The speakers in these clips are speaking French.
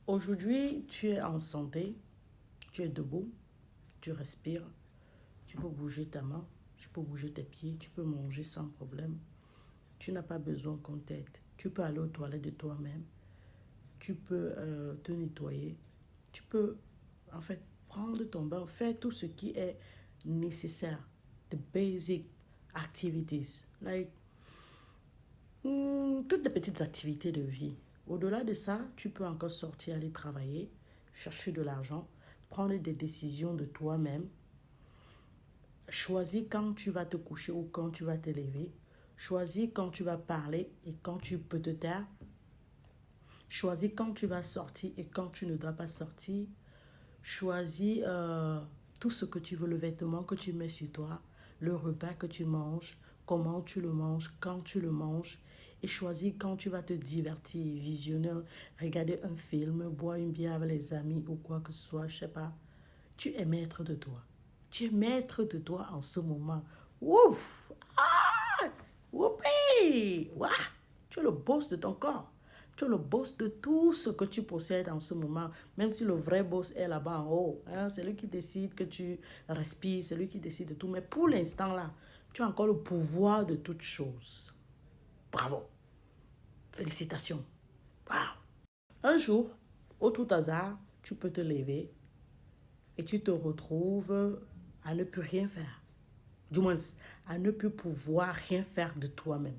Aujourd'hui, tu es en santé, tu es debout, tu respires, tu peux bouger ta main, tu peux bouger tes pieds, tu peux manger sans problème. Tu n'as pas besoin qu'on t'aide. Tu peux aller aux toilettes de toi-même, tu peux te nettoyer, tu peux en fait prendre ton bain, faire tout ce qui est nécessaire. The basic activities, like toutes les petites activités de vie. Au-delà de ça, tu peux encore sortir, aller travailler, chercher de l'argent, prendre des décisions de toi-même, choisir quand tu vas te coucher ou quand tu vas te lever, choisir quand tu vas parler et quand tu peux te taire, choisir quand tu vas sortir et quand tu ne dois pas sortir, choisis tout ce que tu veux, le vêtement que tu mets sur toi, le repas que tu manges, comment tu le manges, quand tu le manges, et choisis quand tu vas te divertir, visionner, regarder un film, boire une bière avec les amis ou quoi que ce soit, je sais pas. Tu es maître de toi. Tu es maître de toi en ce moment. Ouf! Ah! Whoopee! Ouah! Tu es le boss de ton corps. Tu es le boss de tout ce que tu possèdes en ce moment. Même si le vrai boss est là-bas en haut. Hein? C'est lui qui décide que tu respires. C'est lui qui décide de tout. Mais pour l'instant là, tu as encore le pouvoir de toutes choses. Bravo. Félicitations. Wow. Un jour, au tout hasard, tu peux te lever et tu te retrouves à ne plus rien faire. Du moins, à ne plus pouvoir rien faire de toi-même.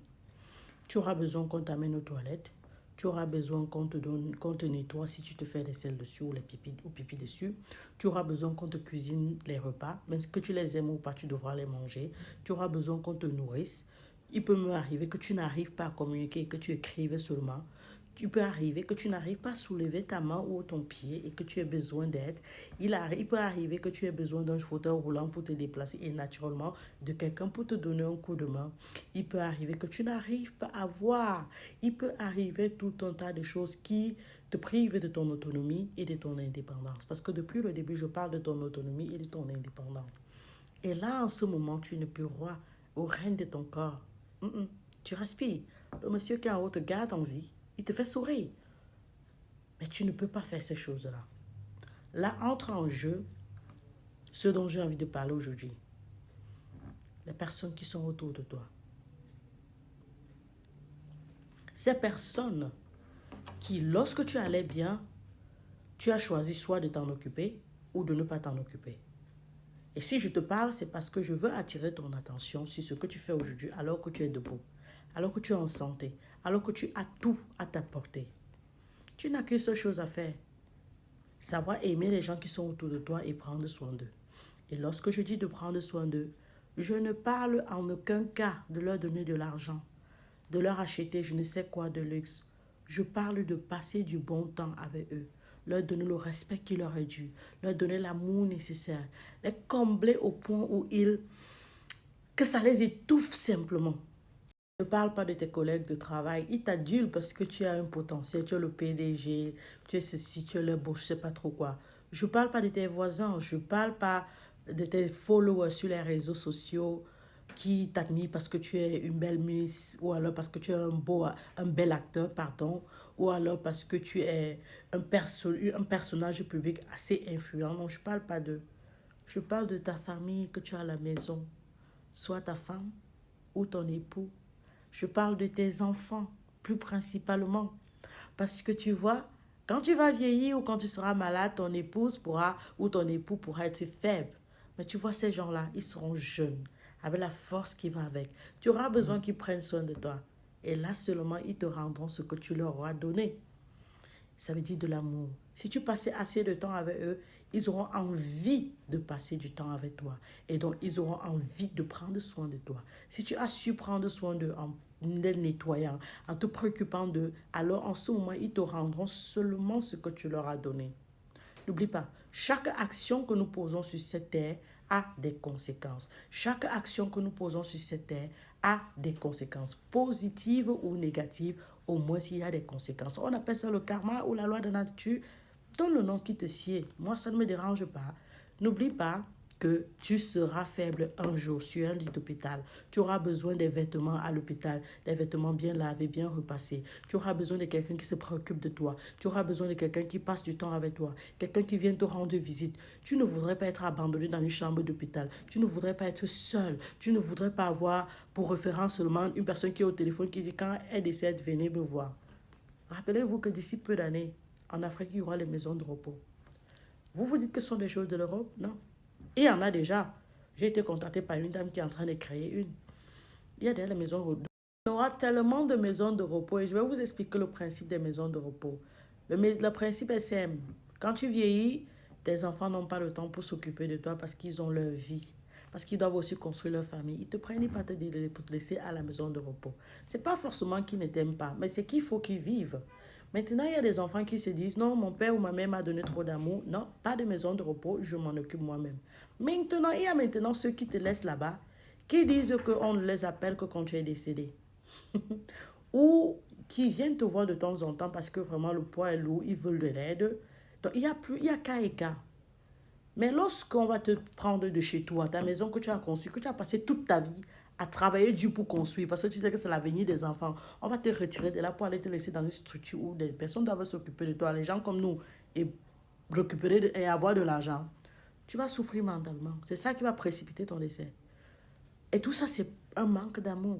Tu auras besoin qu'on t'amène aux toilettes. Tu auras besoin qu'on te nettoie si tu te fais les selles dessus ou les pipi, ou pipi dessus. Tu auras besoin qu'on te cuisine les repas. Même que tu les aimes ou pas, tu devras les manger. Tu auras besoin qu'on te nourrisse. Il peut me arriver que tu n'arrives pas à communiquer, que tu écrives seulement. Tu peux arriver que tu n'arrives pas à soulever ta main ou ton pied et que tu aies besoin d'aide. Il peut arriver que tu aies besoin d'un fauteuil roulant pour te déplacer et naturellement de quelqu'un pour te donner un coup de main. Il peut arriver que tu n'arrives pas à voir. Il peut arriver tout un tas de choses qui te privent de ton autonomie et de ton indépendance. Parce que depuis le début, je parle de ton autonomie et de ton indépendance. Et là, en ce moment, tu n'es plus roi ou reine de ton corps. Tu respires. Le monsieur qui est en haut te garde en vie. Il te fait sourire. Mais tu ne peux pas faire ces choses-là. Là, entre en jeu ce dont j'ai envie de parler aujourd'hui. Les personnes qui sont autour de toi. Ces personnes qui, lorsque tu allais bien, tu as choisi soit de t'en occuper ou de ne pas t'en occuper. Et si je te parle, c'est parce que je veux attirer ton attention sur ce que tu fais aujourd'hui alors que tu es debout, alors que tu es en santé, alors que tu as tout à t'apporter. Tu n'as qu'une seule chose à faire. Savoir aimer les gens qui sont autour de toi et prendre soin d'eux. Et lorsque je dis de prendre soin d'eux, je ne parle en aucun cas de leur donner de l'argent, de leur acheter je ne sais quoi de luxe. Je parle de passer du bon temps avec eux, leur donner le respect qui leur est dû, leur donner l'amour nécessaire, les combler au point où que ça les étouffe simplement. Ne parle pas de tes collègues de travail. Ils t'adulent parce que tu as un potentiel, tu es le PDG, tu es ceci, tu es le beau, je ne sais pas trop quoi. Je ne parle pas de tes voisins, je ne parle pas de tes followers sur les réseaux sociaux qui t'admirent parce que tu es une belle miss, ou alors parce que tu es un bel acteur, pardon, ou alors parce que tu es un personnage public assez influent. Non, je ne parle pas d'eux. Je parle de ta famille que tu as à la maison, soit ta femme ou ton époux. Je parle de tes enfants, plus principalement. Parce que tu vois, quand tu vas vieillir ou quand tu seras malade, ton épouse pourra ou ton époux pourra être faible. Mais tu vois, ces gens-là, ils seront jeunes, avec la force qui va avec. Tu auras besoin qu'ils prennent soin de toi. Et là seulement, ils te rendront ce que tu leur auras donné. Ça veut dire de l'amour. Si tu passais assez de temps avec eux, ils auront envie de passer du temps avec toi. Et donc, ils auront envie de prendre soin de toi. Si tu as su prendre soin d'eux en les nettoyant, en te préoccupant d'eux, alors en ce moment, ils te rendront seulement ce que tu leur as donné. N'oublie pas, chaque action que nous posons sur cette terre a des conséquences. Chaque action que nous posons sur cette terre a des conséquences, positives ou négatives, au moins s'il y a des conséquences. On appelle ça le karma ou la loi de la nature. Donne le nom qui te sied. Moi, ça ne me dérange pas. N'oublie pas que tu seras faible un jour sur un lit d'hôpital. Tu auras besoin des vêtements à l'hôpital, des vêtements bien lavés, bien repassés. Tu auras besoin de quelqu'un qui se préoccupe de toi. Tu auras besoin de quelqu'un qui passe du temps avec toi, quelqu'un qui vient te rendre visite. Tu ne voudrais pas être abandonné dans une chambre d'hôpital. Tu ne voudrais pas être seul. Tu ne voudrais pas avoir pour référence seulement une personne qui est au téléphone qui dit quand elle décède, venez me voir. Rappelez-vous que d'ici peu d'années, en Afrique, il y aura les maisons de repos. Vous vous dites que ce sont des choses de l'Europe? Non. Il y en a déjà. J'ai été contactée par une dame qui est en train de créer une. Il y a déjà les maisons de repos. On aura tellement de maisons de repos et je vais vous expliquer le principe des maisons de repos. Le principe est simple. Quand tu vieillis, tes enfants n'ont pas le temps pour s'occuper de toi parce qu'ils ont leur vie. Parce qu'ils doivent aussi construire leur famille. Ils te prennent pas te laisser à la maison de repos. Ce n'est pas forcément qu'ils ne t'aiment pas, mais c'est qu'il faut qu'ils vivent. Maintenant, il y a des enfants qui se disent, non, mon père ou ma mère m'a donné trop d'amour. Non, pas de maison de repos, je m'en occupe moi-même. Maintenant, il y a maintenant ceux qui te laissent là-bas, qui disent qu'on ne les appelle que quand tu es décédé. Ou qui viennent te voir de temps en temps parce que vraiment le poids est lourd, ils veulent de l'aide. Donc, il y a cas et cas. Mais lorsqu'on va te prendre de chez toi, ta maison que tu as conçue, que tu as passé toute ta vie à travailler dur pour construire, parce que tu sais que c'est l'avenir des enfants, on va te retirer de là pour aller te laisser dans une structure où des personnes doivent s'occuper de toi, les gens comme nous, et récupérer et avoir de l'argent. Tu vas souffrir mentalement. C'est ça qui va précipiter ton décès. Et tout ça, c'est un manque d'amour.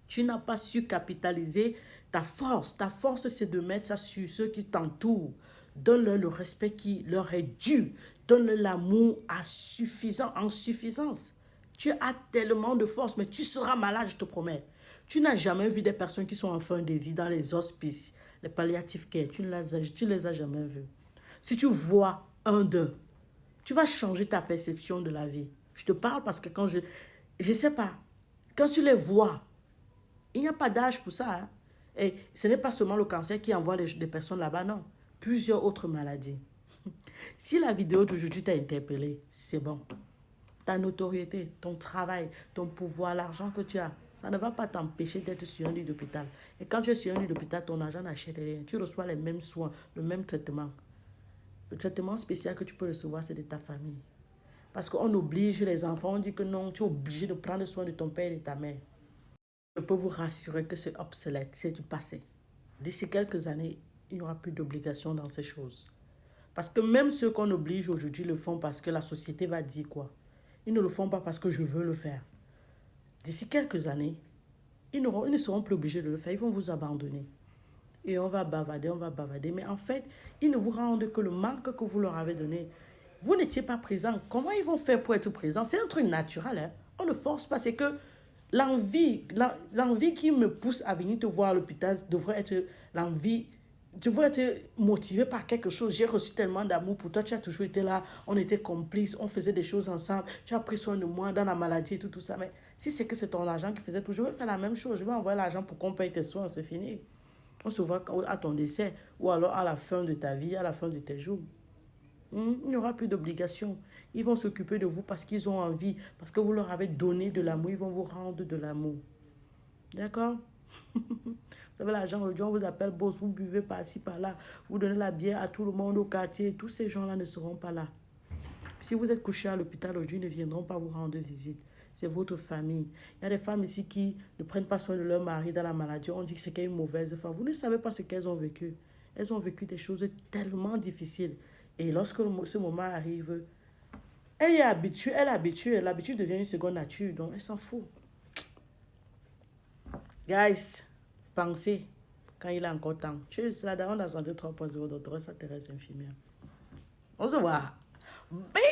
Tu n'as pas su capitaliser ta force. Ta force, c'est de mettre ça sur ceux qui t'entourent. Donne-leur le respect qui leur est dû. Donne-leur l'amour en suffisance. Tu as tellement de force, mais tu seras malade, je te promets. Tu n'as jamais vu des personnes qui sont en fin de vie dans les hospices, les palliative care. Tu ne les as jamais vus. Si tu vois un d'eux, tu vas changer ta perception de la vie. Je te parle parce que quand je sais pas, quand tu les vois, il n'y a pas d'âge pour ça. Hein. Et ce n'est pas seulement le cancer qui envoie des personnes là-bas, non. Plusieurs autres maladies. Si la vidéo d'aujourd'hui t'a interpellé, c'est bon. Ta notoriété, ton travail, ton pouvoir, l'argent que tu as, ça ne va pas t'empêcher d'être sur un lit d'hôpital. Et quand tu es sur un lit d'hôpital, ton argent n'achète rien. Tu reçois les mêmes soins, le même traitement. Le traitement spécial que tu peux recevoir, c'est de ta famille. Parce qu'on oblige les enfants, on dit que non, tu es obligé de prendre soin de ton père et de ta mère. Je peux vous rassurer que c'est obsolète, c'est du passé. D'ici quelques années, il n'y aura plus d'obligation dans ces choses. Parce que même ceux qu'on oblige aujourd'hui le font parce que la société va dire quoi. Ils ne le font pas parce que je veux le faire. D'ici quelques années, ils ne seront plus obligés de le faire. Ils vont vous abandonner. Et on va bavarder. Mais en fait, ils ne vous rendent que le manque que vous leur avez donné. Vous n'étiez pas présent. Comment ils vont faire pour être présents? C'est un truc naturel. Hein? On ne force pas. C'est que l'envie qui me pousse à venir te voir à l'hôpital devrait être l'envie. Tu devrais être motivé par quelque chose. J'ai reçu tellement d'amour pour toi. Tu as toujours été là. On était complices. On faisait des choses ensemble. Tu as pris soin de moi dans la maladie et tout ça. Mais si c'est que c'est ton argent qui faisait tout, je vais faire la même chose. Je vais envoyer l'argent pour qu'on paye tes soins. C'est fini. On se voit à ton décès ou alors à la fin de ta vie, à la fin de tes jours. Il n'y aura plus d'obligation. Ils vont s'occuper de vous parce qu'ils ont envie, parce que vous leur avez donné de l'amour. Ils vont vous rendre de l'amour. D'accord? Vous avez l'argent, aujourd'hui, on vous appelle boss, vous buvez par-ci, par-là, vous donnez la bière à tout le monde au quartier. Tous ces gens-là ne seront pas là. Si vous êtes couché à l'hôpital aujourd'hui, ils ne viendront pas vous rendre visite. C'est votre famille. Il y a des femmes ici qui ne prennent pas soin de leur mari dans la maladie. On dit que c'est qu'elle est une mauvaise femme. Vous ne savez pas ce qu'elles ont vécu. Elles ont vécu des choses tellement difficiles. Et lorsque ce moment arrive, elle est habituée, l'habitude devient une seconde nature. Donc, elle s'en fout. Guys, pensez, quand il a encore temps. Tu es là dans la santé 3.0, docteur Thérèse infirmière. On se voit. Bye!